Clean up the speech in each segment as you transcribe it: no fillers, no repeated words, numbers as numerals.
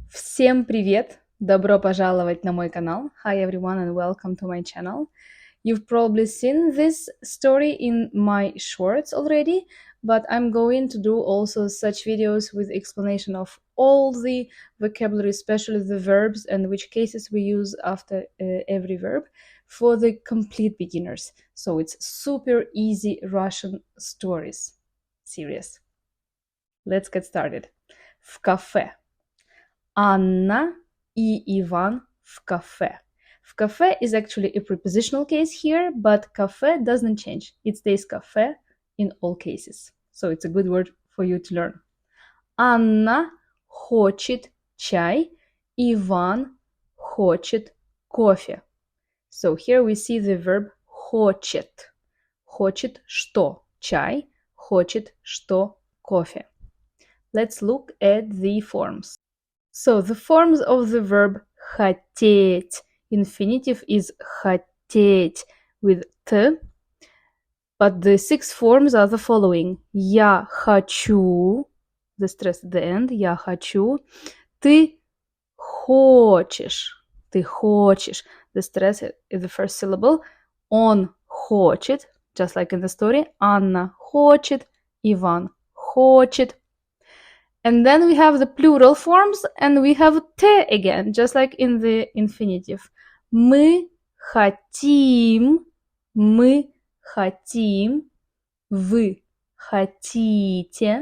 Всем привет! Добро пожаловать на мой канал. Hi everyone and welcome to my channel. You've probably seen this story in my shorts already, but I'm going to do also such videos with explanation of all the vocabulary, especially the verbs and which cases we use after every verb for the complete beginners. So it's super easy Russian stories series. Let's get started. В кафе. Anna и Ivan в кафе. В кафе is actually a prepositional case here, but кафе doesn't change. It stays кафе in all cases. So it's a good word for you to learn. Анна хочет чай, Иван хочет кофе. So here we see the verb хочет. Хочет что? Чай. Хочет что? Кофе. Let's look at the forms. So the forms of the verb хотеть. Infinitive is хотеть with t. But the 6 forms are the following. Я хочу. The stress at the end. Я хочу. Ты хочешь. Ты хочешь. The stress is the first syllable. Он хочет. Just like in the story. Анна хочет. Иван хочет. And then we have the plural forms, and we have te again, just like in the infinitive. Мы хотим, вы хотите,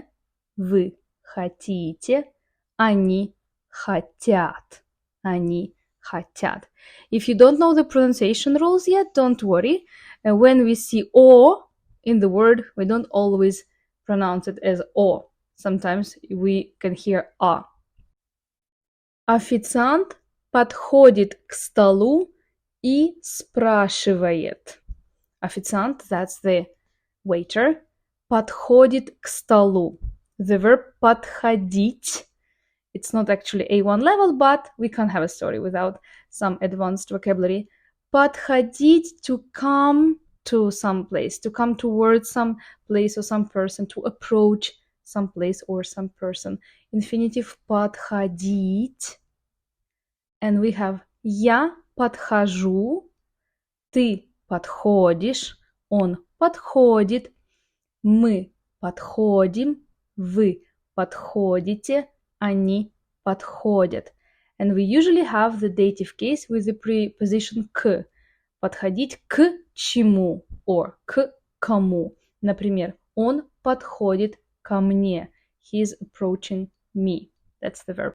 они хотят. If you don't know the pronunciation rules yet, don't worry. When we see o in the word, we don't always pronounce it as o. Sometimes we can hear a. Официант подходит к столу и спрашивает. Официант, that's the waiter. Подходит к столу. The verb подходить. It's not actually A1 level, but we can't have a story without some advanced vocabulary. Подходить, to come to some place, to come towards some place or some person, to approach some place or some person. Infinitive подходить. And we have я подхожу, ты подходишь, он подходит, мы подходим, вы подходите, они подходят. And we usually have the dative case with the preposition к. Подходить к чему or к кому. Например, он подходит ко мне. He is approaching me. That's the verb.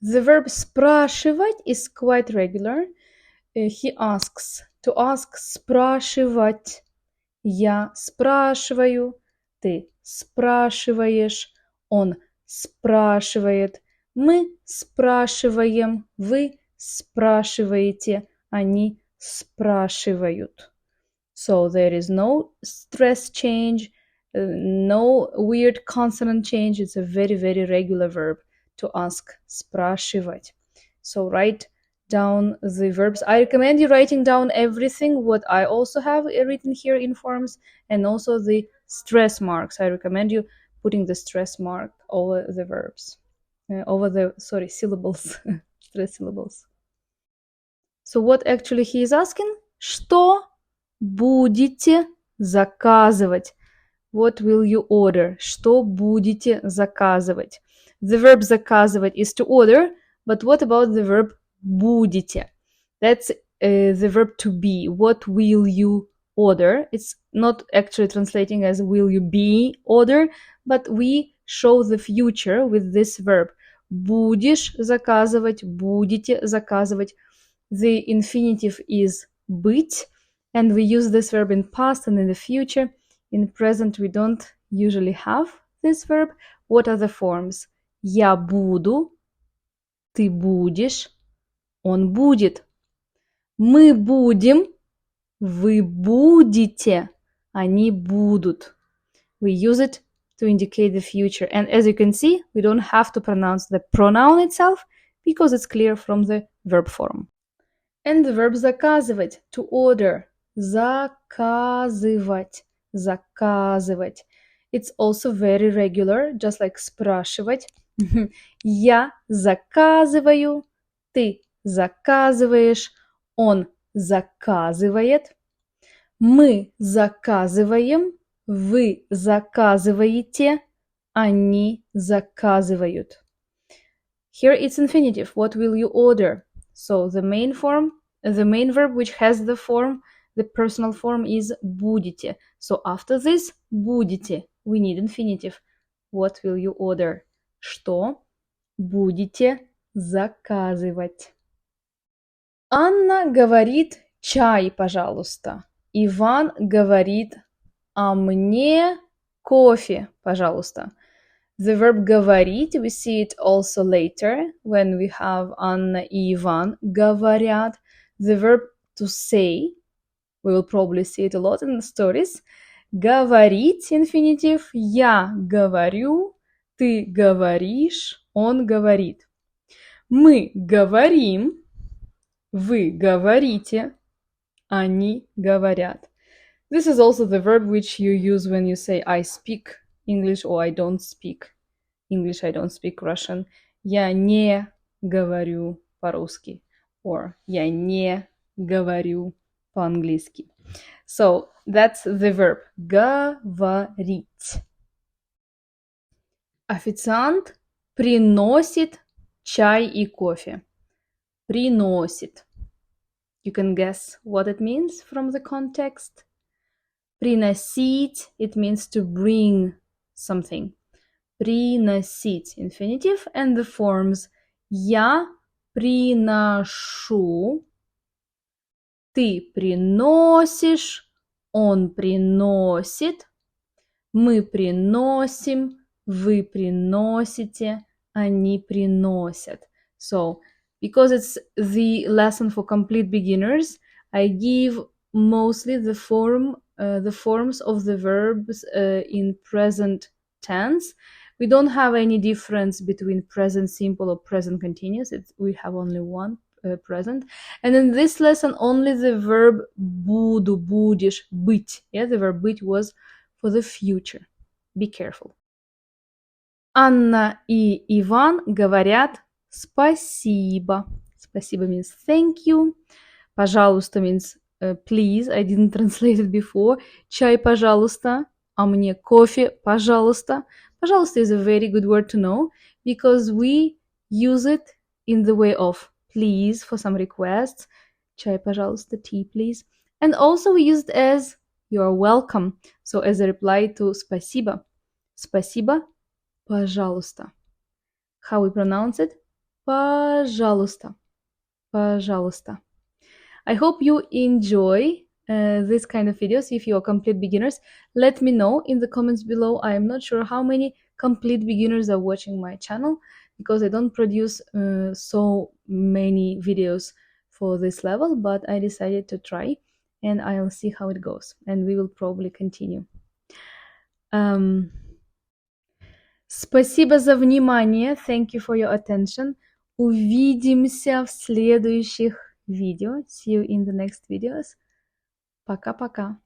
The verb спрашивать is quite regular. He asks. To ask, спрашивать. Я спрашиваю. Ты спрашиваешь. Он спрашивает. Мы спрашиваем. Вы спрашиваете. Они спрашивают. So there is no stress change. No weird consonant change. It's a very, very regular verb to ask, спрашивать. So write down the verbs. I recommend you writing down everything what I also have written here in forms, and also the stress marks. I recommend you putting the stress mark over the verbs, syllables, stress syllables. So what actually he is asking? Что будете заказывать? What will you order? Что будете заказывать? The verb заказывать is to order, but what about the verb будете? That's the verb to be. What will you order? It's not actually translating as will you be order, but we show the future with this verb. Будешь заказывать, будете заказывать. The infinitive is быть, and we use this verb in past and in the future. In present, we don't usually have this verb. What are the forms? Я буду, ты будешь, он будет. Мы будем, вы будете, они будут. We use it to indicate the future. And as you can see, we don't have to pronounce the pronoun itself because it's clear from the verb form. And the verb заказывать, to order. Заказывать. Заказывать. It's also very regular, just like спрашивать. Я заказываю, ты заказываешь, он заказывает, мы заказываем, вы заказываете, они заказывают. Here it's infinitive. What will you order? So the main verb which has the personal form is будете. So after this будете, we need infinitive. What will you order? Что будете заказывать? Анна говорит чай, пожалуйста. Иван говорит, а мне кофе, пожалуйста. The verb говорить, we see it also later when we have Anna и Иван говорят. The verb to say, we will probably see it a lot in the stories. Говорить, infinitive, я говорю, ты говоришь, он говорит. Мы говорим, вы говорите, они говорят. This is also the verb which you use when you say I speak English or I don't speak English, I don't speak Russian. Я не говорю по-русски. Or я не говорю по-английски. So that's the verb. Говорить. Официант приносит чай и кофе. Приносит. You can guess what it means from the context. Приносить, it means to bring something. Приносить, infinitive, and the forms я приношу, ты приносишь, он приносит, мы приносим, вы приносите, они приносят. So, because it's the lesson for complete beginners, I give mostly the forms of the verbs in present tense. We don't have any difference between present simple or present continuous. We have only one present. And in this lesson, only the verb буду, будешь, быть. Yeah, the verb быть was for the future. Be careful. Анна и Иван говорят спасибо. Спасибо means thank you. Пожалуйста means please. I didn't translate it before. Чай, пожалуйста. А мне кофе, пожалуйста. Пожалуйста is a very good word to know because we use it in the way of please for some requests. Чай, пожалуйста, tea, please. And also we use it as you are welcome. So as a reply to спасибо. Спасибо, пожалуйста. How we pronounce it? Пожалуйста. Пожалуйста. I hope you enjoy this kind of videos. If you are complete beginners, let me know in the comments below. I am not sure how many complete beginners are watching my channel because I don't produce so many videos for this level, but I decided to try and I'll see how it goes and we will probably continue. Спасибо за внимание. Thank you for your attention. Увидимся в следующих видео. See you in the next videos. Пока-пока.